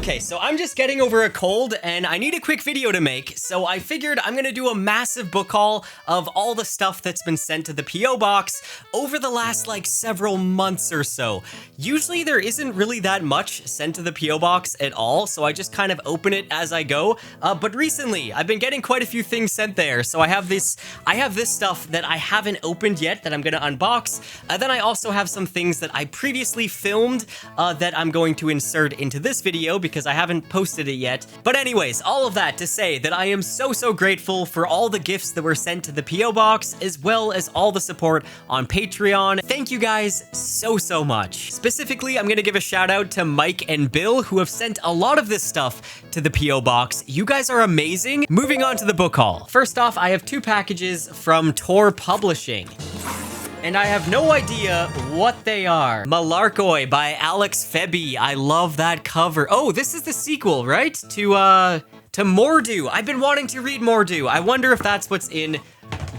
Okay, so I'm just getting over a cold and I need a quick video to make, so I figured I'm gonna do a massive book haul of all the stuff that's been sent to the P.O. box over the last like several months or so. Usually there isn't really that much sent to the P.O. box at all, so I just kind of open it as I go, but recently I've been getting quite a few things sent there, so I have this stuff that I haven't opened yet that I'm gonna unbox, then I also have some things that I previously filmed that I'm going to insert into this video because I haven't posted it yet. But anyways, all of that to say that I am so grateful for all the gifts that were sent to the P.O. box, as well as all the support on Patreon. Thank you guys so much. Specifically, I'm gonna give a shout out to Mike and Bill, who have sent a lot of this stuff to the P.O. box. You guys are amazing. Moving on to the book haul. First off, I have two packages from Tor Publishing, and I have no idea what they are. Malarkoi by Alex Febby. I love that cover. Oh, this is the sequel, right? To Mordu. I've been wanting to read Mordu. I wonder if that's what's in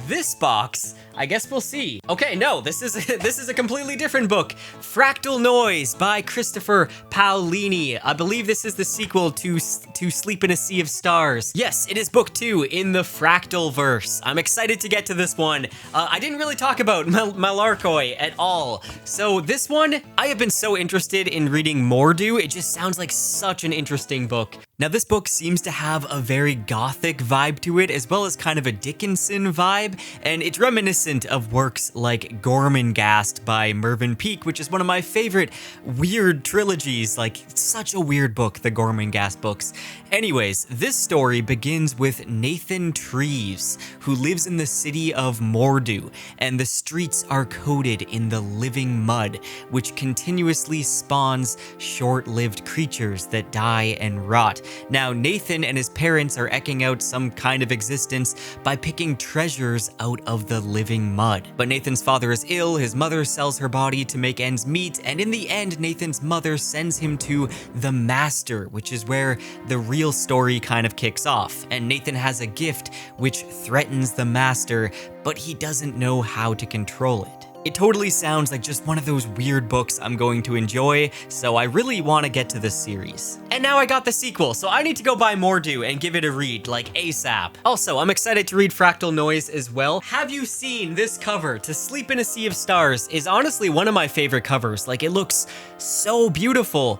this box. I guess we'll see. Okay, no, this is a completely different book. Fractal Noise by Christopher Paolini. I believe this is the sequel to Sleep in a Sea of Stars. Yes, it is book 2 in the Fractal verse. I'm excited to get to this one. I didn't really talk about Malarkoi at all. So this one, I have been so interested in reading Mordu. It just sounds like such an interesting book. Now this book seems to have a very gothic vibe to it, as well as kind of a Dickinson vibe, and it's reminiscent of works like Gormenghast by Mervyn Peake, which is one of my favorite weird trilogies. Like, it's such a weird book, the Gormenghast books. Anyways, this story begins with Nathan Treves, who lives in the city of Mordu, and the streets are coated in the living mud, which continuously spawns short-lived creatures that die and rot. Now, Nathan and his parents are eking out some kind of existence by picking treasures out of the living mud. But Nathan's father is ill, his mother sells her body to make ends meet, and in the end, Nathan's mother sends him to the Master, which is where the real story kind of kicks off. And Nathan has a gift which threatens the Master, but he doesn't know how to control it. It totally sounds like just one of those weird books I'm going to enjoy, so I really want to get to this series. And now I got the sequel, so I need to go buy Mordu and give it a read, like ASAP. Also, I'm excited to read Fractal Noise as well. Have you seen this cover? To Sleep in a Sea of Stars is honestly one of my favorite covers. Like, it looks so beautiful.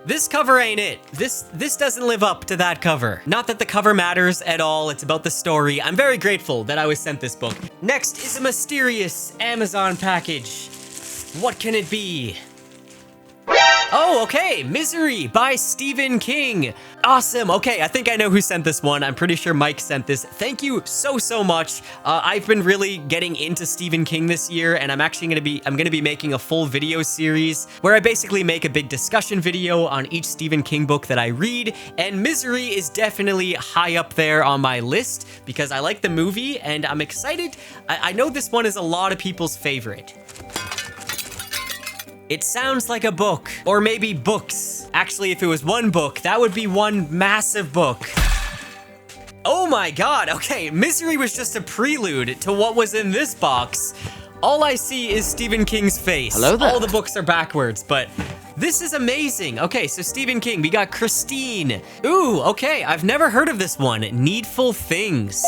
This cover ain't it. This doesn't live up to that cover. Not that the cover matters at all, it's about the story. I'm very grateful that I was sent this book. Next is a mysterious Amazon package. What can it be? Oh, okay, Misery by Stephen King. Awesome, okay, I think I know who sent this one. I'm pretty sure Mike sent this. Thank you so much. I've been really getting into Stephen King this year, and I'm actually gonna be making a full video series where I basically make a big discussion video on each Stephen King book that I read, and Misery is definitely high up there on my list because I like the movie, and I'm excited. I know this one is a lot of people's favorite. It sounds like a book, or maybe books. Actually, if it was one book, that would be one massive book. Oh my god, okay, Misery was just a prelude to what was in this box. All I see is Stephen King's face. Hello there. All the books are backwards, but this is amazing. Okay, so Stephen King, we got Christine. Ooh, okay, I've never heard of this one. Needful Things.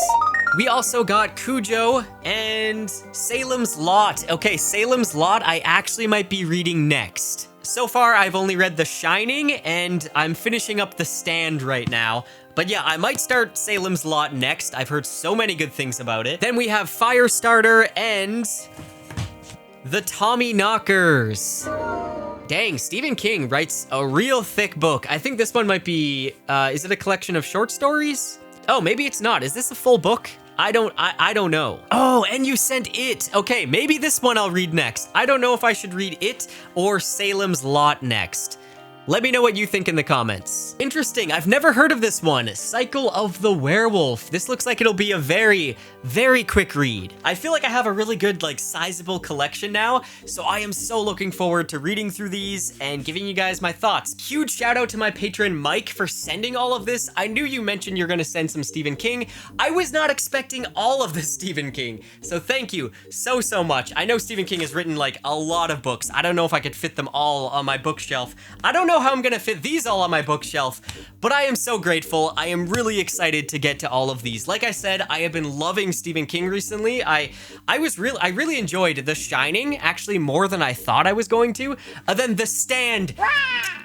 We also got Cujo and Salem's Lot. Okay, Salem's Lot I actually might be reading next. So far, I've only read The Shining, and I'm finishing up The Stand right now. But yeah, I might start Salem's Lot next. I've heard so many good things about it. Then we have Firestarter and The Tommy Knockers. Dang, Stephen King writes a real thick book. I think this one might be, is it a collection of short stories? Oh, maybe it's not. Is this a full book? I don't know. Oh, and you sent It. Okay, maybe this one I'll read next. I don't know if I should read It or Salem's Lot next. Let me know what you think in the comments. Interesting, I've never heard of this one. Cycle of the Werewolf. This looks like it'll be a very quick read. I feel like I have a really good, like, sizable collection now, so I am so looking forward to reading through these and giving you guys my thoughts. Huge shout out to my patron Mike for sending all of this. I knew you mentioned you're gonna send some Stephen King. I was not expecting all of this Stephen King, so thank you so much. I know Stephen King has written, like, a lot of books. I don't know if I could fit them all on my bookshelf. I don't know know how I'm gonna fit these all on my bookshelf, but I am so grateful. I am really excited to get to all of these. Like I said, I have been loving Stephen King recently. I really enjoyed The Shining, actually more than I thought I was going to. Then The Stand.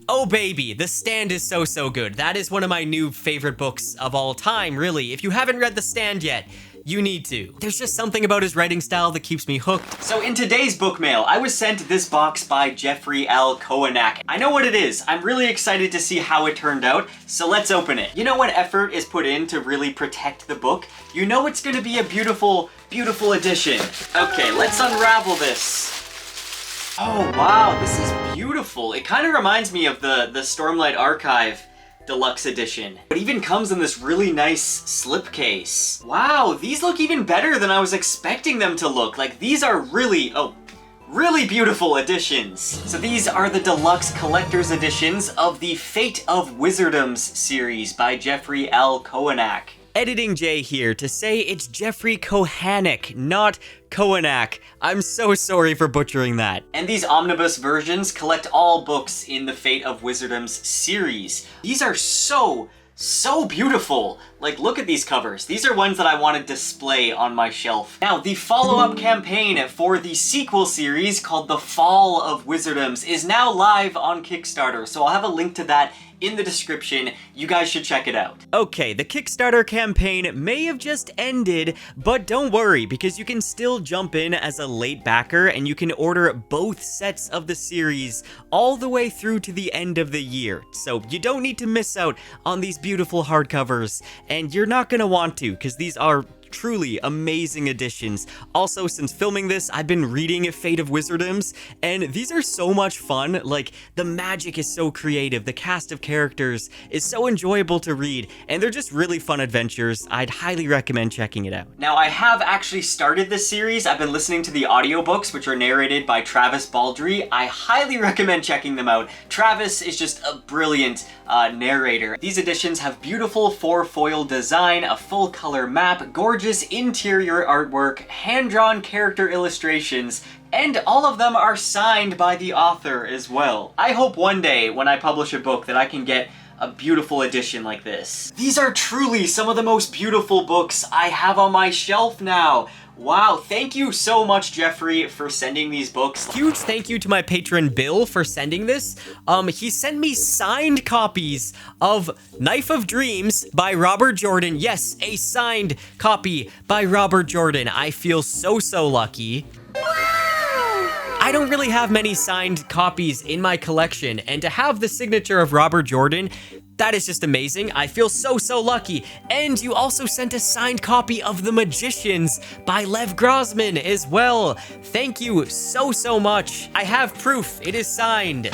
Oh baby, The Stand is so good. That is one of my new favorite books of all time, really. If you haven't read The Stand yet, you need to. There's just something about his writing style that keeps me hooked. So in today's book mail, I was sent this box by Jeffrey L. Koenig. I know what it is. I'm really excited to see how it turned out, so let's open it. You know when effort is put in to really protect the book? You know it's gonna be a beautiful, beautiful edition. Okay, let's unravel this. Oh wow, this is beautiful. It kind of reminds me of the Stormlight Archive Deluxe edition. It even comes in this really nice slipcase. Wow, these look even better than I was expecting them to look. Like, these are really beautiful editions. So these are the deluxe collector's editions of the Fate of Wizardoms series by Jeffrey L. Koenig. Editing J here to say it's Jeffrey Kohanek, not Koenig. I'm so sorry for butchering that. And these omnibus versions collect all books in the Fate of Wizardoms series. These are so beautiful. Like, look at these covers. These are ones that I want to display on my shelf. Now, the follow-up campaign for the sequel series called The Fall of Wizardoms is now live on Kickstarter, so I'll have a link to that in the description. You guys should check it out. Okay, the Kickstarter campaign may have just ended, but don't worry, because you can still jump in as a late backer and you can order both sets of the series all the way through to the end of the year. So you don't need to miss out on these beautiful hardcovers, and you're not gonna want to, because these are truly amazing editions. Also, since filming this, I've been reading Fate of Wizardoms, and these are so much fun. Like, the magic is so creative, the cast of characters is so enjoyable to read, and they're just really fun adventures. I'd highly recommend checking it out. Now, I have actually started this series. I've been listening to the audiobooks, which are narrated by Travis Baldry. I highly recommend checking them out. Travis is just a brilliant narrator. These editions have beautiful four-foil design, a full-color map, gorgeous interior artwork, hand-drawn character illustrations, and all of them are signed by the author as well. I hope one day when I publish a book that I can get a beautiful edition like this. These are truly some of the most beautiful books I have on my shelf now. Wow, thank you so much, Jeffrey, for sending these books. Huge thank you to my patron, Bill, for sending this. He sent me signed copies of Knife of Dreams by Robert Jordan. Yes, a signed copy by Robert Jordan. I feel so lucky. I don't really have many signed copies in my collection, and to have the signature of Robert Jordan, that is just amazing. I feel so lucky. And you also sent a signed copy of The Magicians by Lev Grossman as well. Thank you so much. I have proof. It is signed.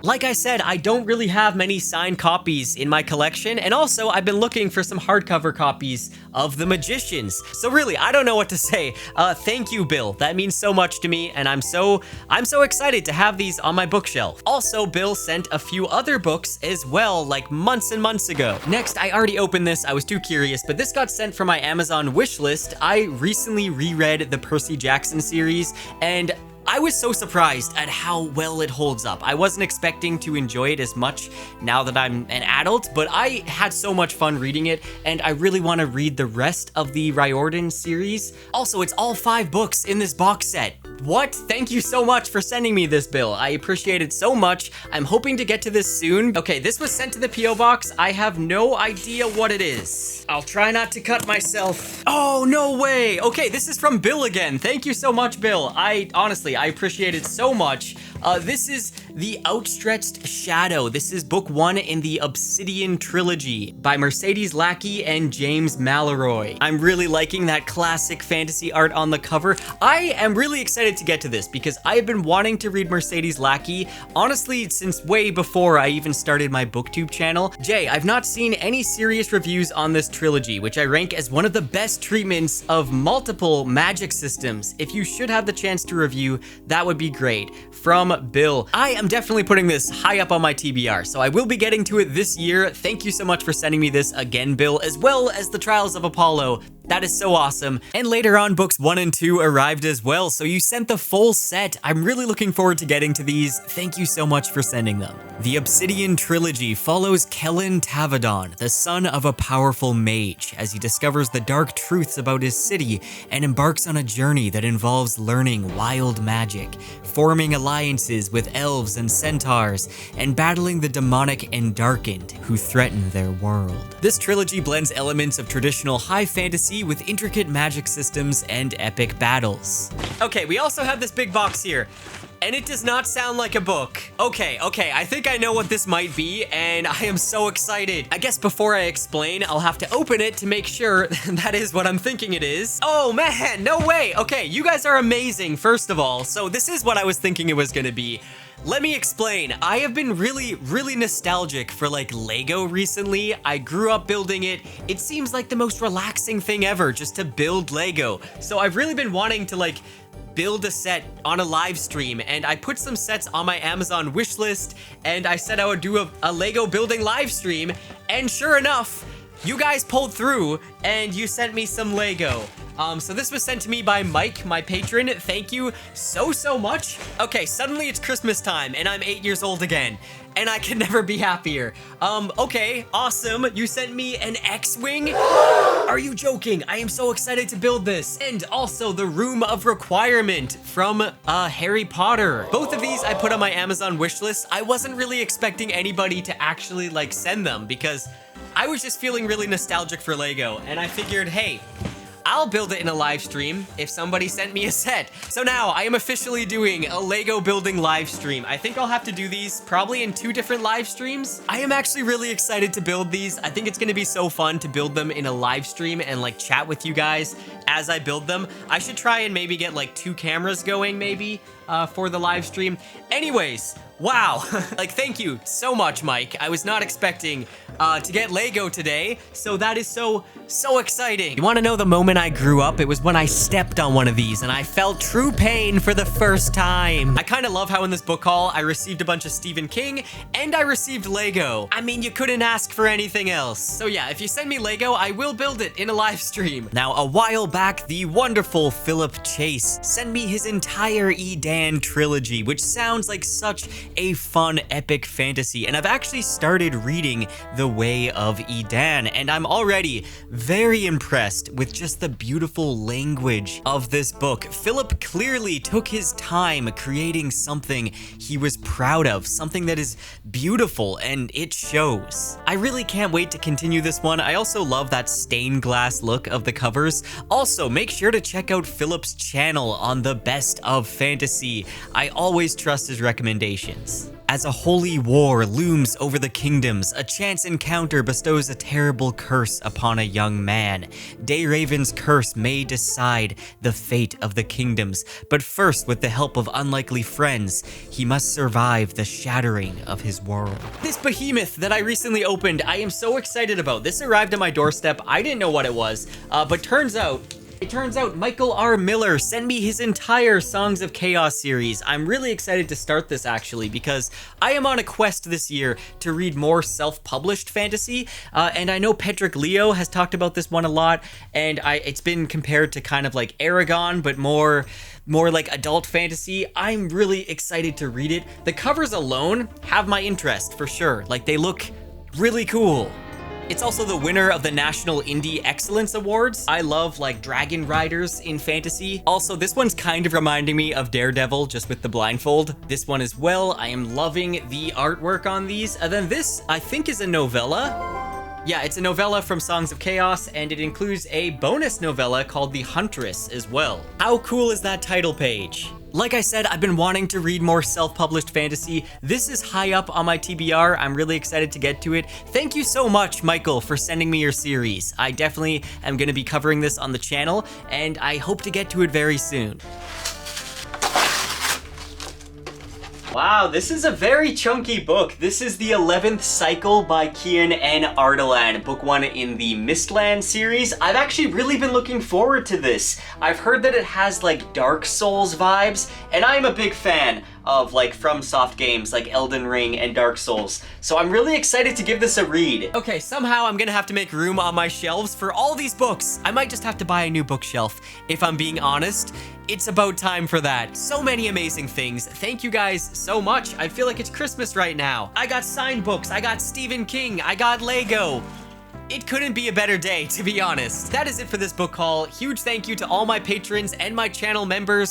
Like I said, I don't really have many signed copies in my collection, and also I've been looking for some hardcover copies of The Magicians. So really, I don't know what to say. Thank you, Bill. That means so much to me, and I'm so excited to have these on my bookshelf. Also, Bill sent a few other books as well, like months and months ago. Next, I already opened this. I was too curious, but this got sent from my Amazon wish list. I recently reread the Percy Jackson series, and I was so surprised at how well it holds up. I wasn't expecting to enjoy it as much now that I'm an adult, but I had so much fun reading it, and I really want to read the rest of the Riordan series. Also, it's all 5 books in this box set. What? Thank you so much for sending me this, Bill. I appreciate it so much. I'm hoping to get to this soon. Okay, this was sent to the P.O. box. I have no idea what it is. I'll try not to cut myself. Oh, no way. Okay, this is from Bill again. Thank you so much, Bill. Honestly, I appreciate it so much. This is The Outstretched Shadow. This is book 1 in the Obsidian trilogy by Mercedes Lackey and James Malloy. I'm really liking that classic fantasy art on the cover. I am really excited to get to this because I have been wanting to read Mercedes Lackey, honestly, since way before I even started my booktube channel. Jay, I've not seen any serious reviews on this trilogy, which I rank as one of the best treatments of multiple magic systems. If you should have the chance to review, that would be great. From Bill. I am definitely putting this high up on my TBR, so I will be getting to it this year. Thank you so much for sending me this again, Bill, as well as the Trials of Apollo. That is so awesome. And later on, books 1 and 2 arrived as well, so you sent the full set. I'm really looking forward to getting to these. Thank you so much for sending them. The Obsidian Trilogy follows Kellen Tavadon, the son of a powerful mage, as he discovers the dark truths about his city and embarks on a journey that involves learning wild magic, forming alliances with elves and centaurs, and battling the demonic and darkened who threaten their world. This trilogy blends elements of traditional high fantasy with intricate magic systems and epic battles. Okay, we also have this big box here. And it does not sound like a book. Okay, I think I know what this might be, and I am so excited. I guess before I explain, I'll have to open it to make sure that is what I'm thinking it is. Oh man, no way. Okay, you guys are amazing, first of all. So this is what I was thinking it was gonna be. Let me explain. I have been really nostalgic for like Lego recently. I grew up building it. It seems like the most relaxing thing ever just to build Lego. So I've really been wanting to like build a set on a live stream, and I put some sets on my Amazon wish list, and I said I would do a Lego building live stream, and sure enough, you guys pulled through and you sent me some Lego. So this was sent to me by Mike, my patron. Thank you so much. Okay, suddenly it's Christmas time and I'm 8 years old again, and I can never be happier. Okay, awesome. You sent me an X-Wing? Are you joking? I am so excited to build this. And also the Room of Requirement from Harry Potter. Both of these I put on my Amazon wish list. I wasn't really expecting anybody to actually like send them because I was just feeling really nostalgic for Lego, and I figured, hey, I'll build it in a live stream if somebody sent me a set. So now I am officially doing a Lego building live stream. I think I'll have to do these probably in 2 different live streams. I am actually really excited to build these. I think it's gonna be so fun to build them in a live stream and like chat with you guys as I build them. I should try and maybe get like 2 cameras going maybe for the live stream. Anyways, wow. Like, thank you so much, Mike. I was not expecting to get Lego today, so that is so exciting. You want to know the moment I grew up? It was when I stepped on one of these and I felt true pain for the first time. I kind of love how in this book haul I received a bunch of Stephen King and I received Lego. I mean, you couldn't ask for anything else. So yeah, if you send me Lego, I will build it in a live stream. Now, a while back, the wonderful Philip Chase sent me his entire Edan trilogy, which sounds like such a fun epic fantasy, and I've actually started reading The Way of Edan, and I'm already very impressed with just the beautiful language of this book. Philip clearly took his time creating something he was proud of, something that is beautiful, and it shows. I really can't wait to continue this one. I also love that stained glass look of the covers. Also, make sure to check out Philip's channel on the Best of Fantasy. I always trust his recommendations. As a holy war looms over the kingdoms, a chance encounter bestows a terrible curse upon a young man. Dayraven's curse may decide the fate of the kingdoms, but first, with the help of unlikely friends, he must survive the shattering of his world. This behemoth that I recently opened, I am so excited about. This arrived at my doorstep. I didn't know what it was, but it turns out Michael R. Miller sent me his entire Songs of Chaos series. I'm really excited to start this actually because I am on a quest this year to read more self-published fantasy, and I know Pedrick Leo has talked about this one a lot, and it's been compared to kind of like Aragon, but more like adult fantasy. I'm really excited to read it. The covers alone have my interest for sure. Like, they look really cool. It's also the winner of the National Indie Excellence Awards. I love like dragon riders in fantasy. Also, this one's kind of reminding me of Daredevil, just with the blindfold. This one as well. I am loving the artwork on these. And then this, I think, is a novella. Yeah, it's a novella from Songs of Chaos, and it includes a bonus novella called The Huntress as well. How cool is that title page? Like I said, I've been wanting to read more self-published fantasy. This is high up on my TBR. I'm really excited to get to it. Thank you so much, Michael, for sending me your series. I definitely am going to be covering this on the channel, and I hope to get to it very soon. Wow, this is a very chunky book. This is the 11th cycle by Kian N. Ardalan, book 1 in the Mistland series. I've actually really been looking forward to this. I've heard that it has like Dark Souls vibes, and I'm a big fan of like FromSoft games like Elden Ring and Dark Souls. So I'm really excited to give this a read. Okay, somehow I'm gonna have to make room on my shelves for all these books. I might just have to buy a new bookshelf, if I'm being honest. It's about time for that. So many amazing things. Thank you guys so much. I feel like it's Christmas right now. I got signed books, I got Stephen King, I got Lego. It couldn't be a better day, to be honest. That is it for this book haul. Huge thank you to all my patrons and my channel members